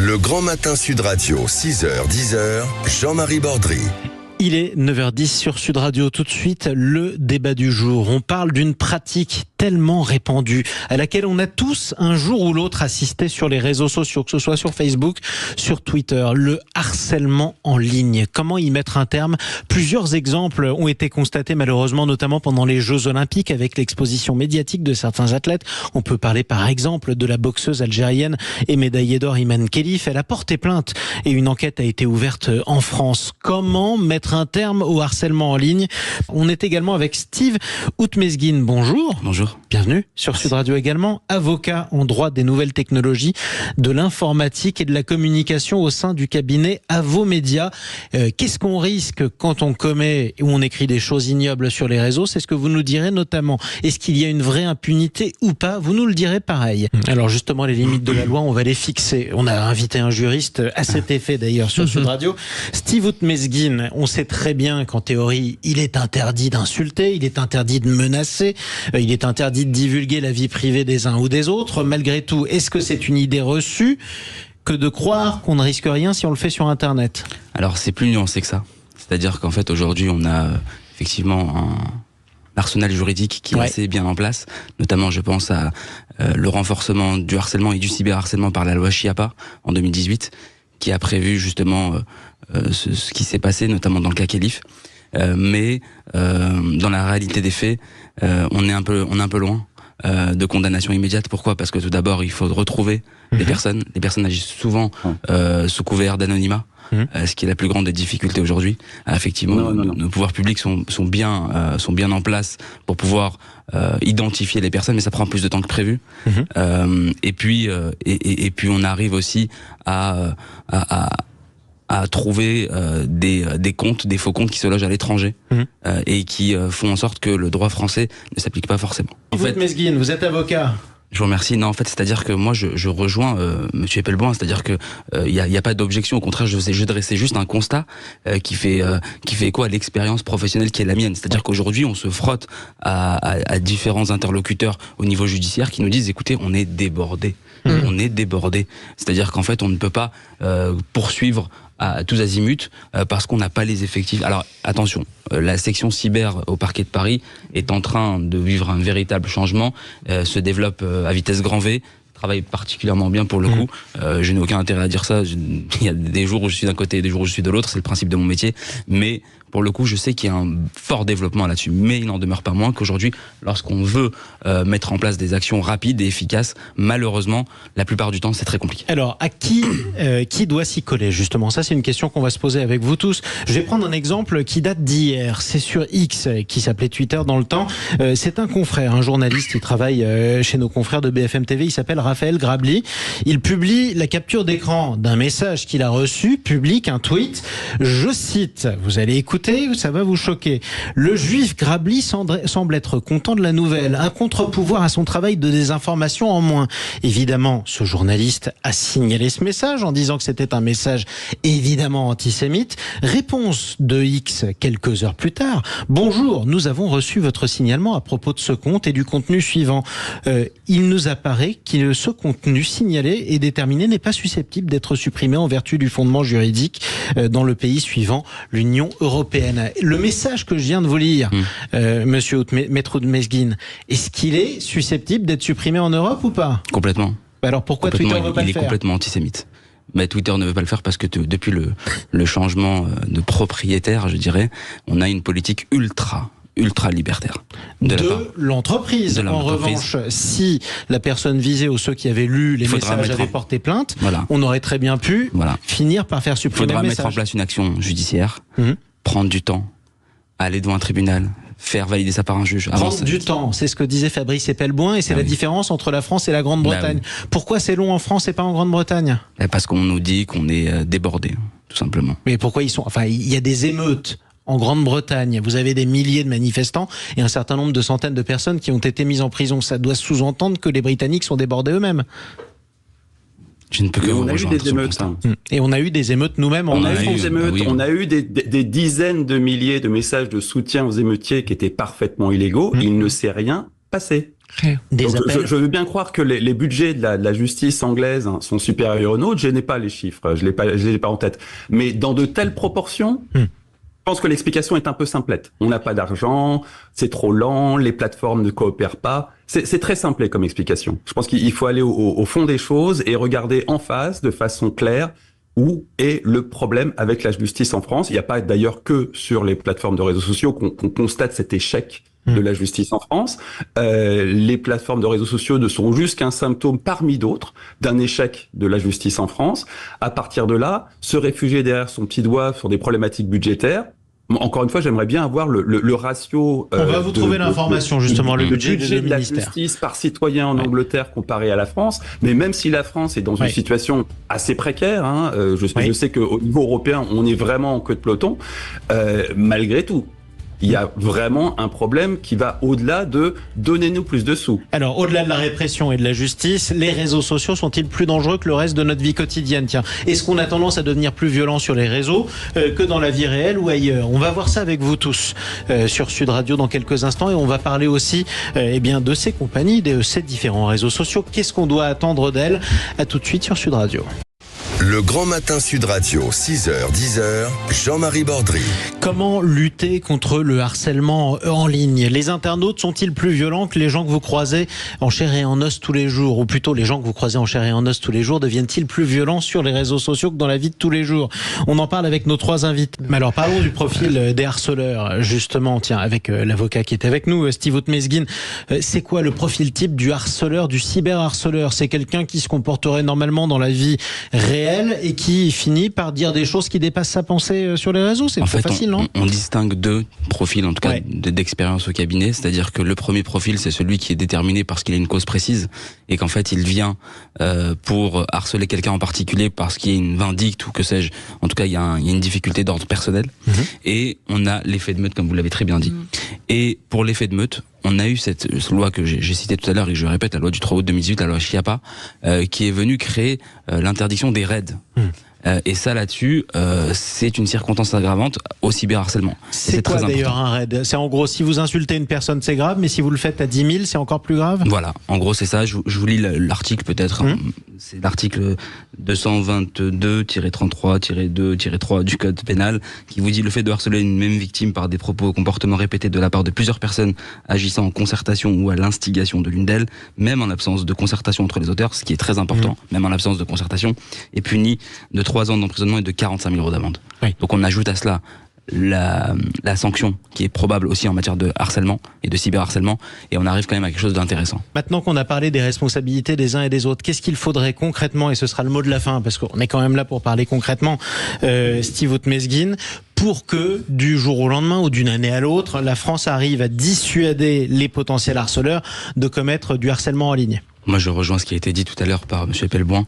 Le Grand Matin Sud Radio, 6h, 10h, Jean-Marie Bordry. Il est 9h10 sur Sud Radio. Tout de suite, le débat du jour. On parle d'une pratique tellement répandue, à laquelle on a tous un jour ou l'autre assisté sur les réseaux sociaux, que ce soit sur Facebook, sur Twitter, le harcèlement en ligne. Comment y mettre un terme? Plusieurs exemples ont été constatés malheureusement, notamment pendant les Jeux Olympiques, avec l'exposition médiatique de certains athlètes. On peut parler par exemple de la boxeuse algérienne et médaillée d'or Iman Khelif. Elle a porté plainte et une enquête a été ouverte en France. Comment mettre un terme au harcèlement en ligne? On est également avec Steve Outmezguine. Bonjour. Bonjour. Bienvenue sur Sud Radio également. Avocat en droit des nouvelles technologies, de l'informatique et de la communication au sein du cabinet Avomédia. Qu'est-ce qu'on risque quand on commet ou on écrit des choses ignobles sur les réseaux? C'est ce que vous nous direz notamment. Est-ce qu'il y a une vraie impunité ou pas? Vous nous le direz pareil. Alors justement, les limites de la loi, on va les fixer. On a invité un juriste à cet effet d'ailleurs sur Sud Radio. Steve Outmezguine, on sait très bien qu'en théorie, il est interdit d'insulter, il est interdit de menacer, il est interdit de divulguer la vie privée des uns ou des autres. Malgré tout, est-ce que c'est une idée reçue que de croire qu'on ne risque rien si on le fait sur Internet? Alors, c'est plus nuancé que ça. C'est-à-dire qu'en fait, aujourd'hui, on a effectivement un arsenal juridique qui est assez bien en place. Notamment, je pense à le renforcement du harcèlement et du cyberharcèlement par la loi Chiappa en 2018, qui a prévu justement ce qui s'est passé, notamment dans le cas Khelif. Mais dans la réalité des faits, on est un peu loin de condamnation immédiate. Pourquoi? Parce que tout d'abord, il faut retrouver les personnes. Les personnes agissent souvent sous couvert d'anonymat, ce qui est la plus grande des difficultés aujourd'hui. Effectivement, nos pouvoirs publics sont bien en place pour pouvoir identifier les personnes, mais ça prend plus de temps que prévu. Et puis on arrive aussi à trouver des comptes, des faux comptes qui se logent à l'étranger et qui font en sorte que le droit français ne s'applique pas forcément. Vous êtes Mesguine, vous êtes avocat. Je vous remercie. Non, en fait, c'est-à-dire que moi, je rejoins Monsieur Epelboin, c'est-à-dire que il y a pas d'objection. Au contraire, je dressais juste un constat qui fait écho à l'expérience professionnelle qui est la mienne. C'est-à-dire qu'aujourd'hui, on se frotte à différents interlocuteurs au niveau judiciaire qui nous disent, écoutez, on est débordé. On est débordé. C'est-à-dire qu'en fait, on ne peut pas poursuivre à tous azimuts parce qu'on n'a pas les effectifs. Alors attention, la section cyber au parquet de Paris est en train de vivre un véritable changement, se développe à vitesse grand V, travaille particulièrement bien pour le coup. Je n'ai aucun intérêt à dire ça. Il y a des jours où je suis d'un côté et des jours où je suis de l'autre, c'est le principe de mon métier. Mais pour le coup, je sais qu'il y a un fort développement là-dessus. Mais il n'en demeure pas moins qu'aujourd'hui, lorsqu'on veut mettre en place des actions rapides et efficaces, malheureusement, la plupart du temps, c'est très compliqué. Alors, à qui doit s'y coller, justement? Ça, c'est une question qu'on va se poser avec vous tous. Je vais prendre un exemple qui date d'hier. C'est sur X, qui s'appelait Twitter dans le temps. C'est un confrère, un journaliste qui travaille chez nos confrères de BFM TV. Il s'appelle Raphaël Grabli. Il publie la capture d'écran d'un message qu'il a reçu, publique un tweet. Je cite, vous allez écouter, ça va vous choquer. Le juif Grabli semble être content de la nouvelle. Un contre-pouvoir à son travail de désinformation en moins. Évidemment, ce journaliste a signalé ce message en disant que c'était un message évidemment antisémite. Réponse de X quelques heures plus tard. Bonjour, nous avons reçu votre signalement à propos de ce compte et du contenu suivant. Il nous apparaît que ce contenu signalé et déterminé n'est pas susceptible d'être supprimé en vertu du fondement juridique dans le pays suivant l'Union européenne. Le message que je viens de vous lire, Monsieur Maître Outmezguine, est-ce qu'il est susceptible d'être supprimé en Europe ou pas? Complètement. Alors pourquoi Twitter ne veut pas le faire? Il est complètement antisémite. Mais Twitter ne veut pas le faire parce que depuis le changement de propriétaire, je dirais, on a une politique ultra libertaire de l'entreprise. En revanche, si la personne visée ou ceux qui avaient lu les messages avaient porté plainte, on aurait très bien pu finir par faire supprimer le message. Il faudra mettre en place une action judiciaire, prendre du temps, aller devant un tribunal, faire valider ça par un juge. Prendre du temps, c'est ce que disait Fabrice Epelboin et c'est la différence entre la France et la Grande-Bretagne. Pourquoi c'est long en France et pas en Grande-Bretagne? Parce qu'on nous dit qu'on est débordé, tout simplement. Mais pourquoi il y a des émeutes en Grande-Bretagne, vous avez des milliers de manifestants et un certain nombre de centaines de personnes qui ont été mises en prison. Ça doit sous-entendre que les Britanniques sont débordés eux-mêmes. Je ne peux que vous rejoindre sur le constat. Et on a eu des émeutes nous-mêmes. On a eu des dizaines de milliers de messages de soutien aux émeutiers qui étaient parfaitement illégaux. Il ne s'est rien passé. Des Donc, appels. je veux bien croire que les budgets de la justice anglaise sont supérieurs aux nôtres. Je n'ai pas les chiffres, je l'ai pas en tête. Mais dans de telles proportions, je pense que l'explication est un peu simplette. On n'a pas d'argent, c'est trop lent, les plateformes ne coopèrent pas. C'est très simplé comme explication. Je pense qu'il faut aller au fond des choses et regarder en face, de façon claire, où est le problème avec la justice en France. Il n'y a pas d'ailleurs que sur les plateformes de réseaux sociaux qu'on constate cet échec de la justice en France. Les plateformes de réseaux sociaux ne sont juste qu'un symptôme parmi d'autres d'un échec de la justice en France. À partir de là, se réfugier derrière son petit doigt sur des problématiques budgétaires. Encore une fois, j'aimerais bien avoir le ratio. On va vous trouver l'information, justement, le budget de la justice par citoyen en Angleterre comparé à la France. Mais même si la France est dans une situation assez précaire, je sais qu'au niveau européen, on est vraiment en queue de peloton, malgré tout. Il y a vraiment un problème qui va au-delà de « donnez-nous plus de sous ». Alors, au-delà de la répression et de la justice, les réseaux sociaux sont-ils plus dangereux que le reste de notre vie quotidienne ? Tiens, est-ce qu'on a tendance à devenir plus violent sur les réseaux que dans la vie réelle ou ailleurs ? On va voir ça avec vous tous sur Sud Radio dans quelques instants et on va parler aussi de ces compagnies, de ces différents réseaux sociaux. Qu'est-ce qu'on doit attendre d'elles ? À tout de suite sur Sud Radio. Le Grand Matin Sud Radio, 6h, 10h, Jean-Marie Bordry. Comment lutter contre le harcèlement en ligne ? Les internautes sont-ils plus violents que les gens que vous croisez en chair et en os tous les jours ? Ou plutôt, les gens que vous croisez en chair et en os tous les jours deviennent-ils plus violents sur les réseaux sociaux que dans la vie de tous les jours ? On en parle avec nos trois invités. Mais alors, parlons du profil des harceleurs, justement, tiens, avec l'avocat qui est avec nous, Steve Outmezgin. C'est quoi le profil type du harceleur, du cyberharceleur ? C'est quelqu'un qui se comporterait normalement dans la vie réelle et qui finit par dire des choses qui dépassent sa pensée sur les réseaux. C'est trop facile, non ? On distingue deux profils, en tout cas, d'expérience au cabinet. C'est-à-dire que le premier profil, c'est celui qui est déterminé parce qu'il a une cause précise et qu'en fait, il vient pour harceler quelqu'un en particulier parce qu'il y a une vindicte ou que sais-je. En tout cas, il y a une difficulté d'ordre personnel. Et on a l'effet de meute, comme vous l'avez très bien dit. Et pour l'effet de meute, on a eu cette loi que j'ai citée tout à l'heure et que je répète, la loi du 3 août 2018, la loi Schiappa, qui est venue créer l'interdiction des raids. Et ça, là-dessus, c'est une circonstance aggravante au cyberharcèlement. C'est quoi d'ailleurs un raid ? C'est en gros, si vous insultez une personne, c'est grave, mais si vous le faites à 10 000, c'est encore plus grave ? Voilà, en gros, c'est ça. Je vous lis l'article peut-être. C'est l'article 222-33-2-3 du Code pénal qui vous dit le fait de harceler une même victime par des propos ou comportements répétés de la part de plusieurs personnes agissant en concertation ou à l'instigation de l'une d'elles, même en absence de concertation entre les auteurs, ce qui est très important, même en absence de concertation, est puni de 3 ans d'emprisonnement et de 45 000 € d'amende. Donc on ajoute à cela la sanction qui est probable aussi en matière de harcèlement et de cyberharcèlement, et on arrive quand même à quelque chose d'intéressant. Maintenant qu'on a parlé des responsabilités des uns et des autres, qu'est-ce qu'il faudrait concrètement, et ce sera le mot de la fin, parce qu'on est quand même là pour parler concrètement, Steve Outmezgin, pour que du jour au lendemain ou d'une année à l'autre, la France arrive à dissuader les potentiels harceleurs de commettre du harcèlement en ligne ? Moi, je rejoins ce qui a été dit tout à l'heure par M. Pelboin.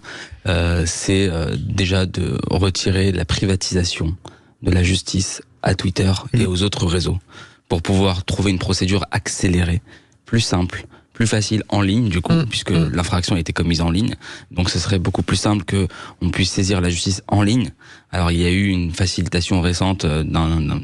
C'est déjà de retirer la privatisation de la justice à Twitter et aux autres réseaux pour pouvoir trouver une procédure accélérée, plus simple, plus facile en ligne du coup, puisque l'infraction a été commise en ligne. Donc ce serait beaucoup plus simple que on puisse saisir la justice en ligne. Alors il y a eu une facilitation récente d'un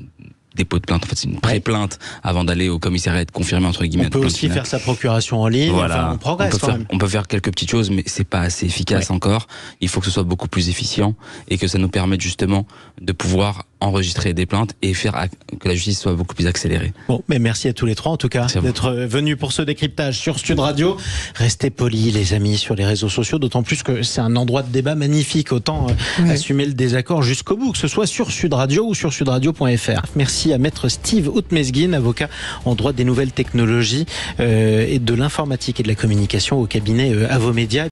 dépôt de plainte, en fait c'est une pré-plainte avant d'aller au commissariat et de confirmer entre guillemets. On peut aussi faire sa procuration en ligne, on progresse on peut faire quelques petites choses, mais c'est pas assez efficace encore. Il faut que ce soit beaucoup plus efficient et que ça nous permette justement de pouvoir enregistrer des plaintes et faire que la justice soit beaucoup plus accélérée. Bon, mais merci à tous les trois en tout cas d'être venus pour ce décryptage sur Sud Radio. Restez polis les amis sur les réseaux sociaux, d'autant plus que c'est un endroit de débat magnifique. Autant assumer le désaccord jusqu'au bout, que ce soit sur Sud Radio ou sur sudradio.fr. Merci à maître Steve Outmezgin, avocat en droit des nouvelles technologies et de l'informatique et de la communication au cabinet Avomedia.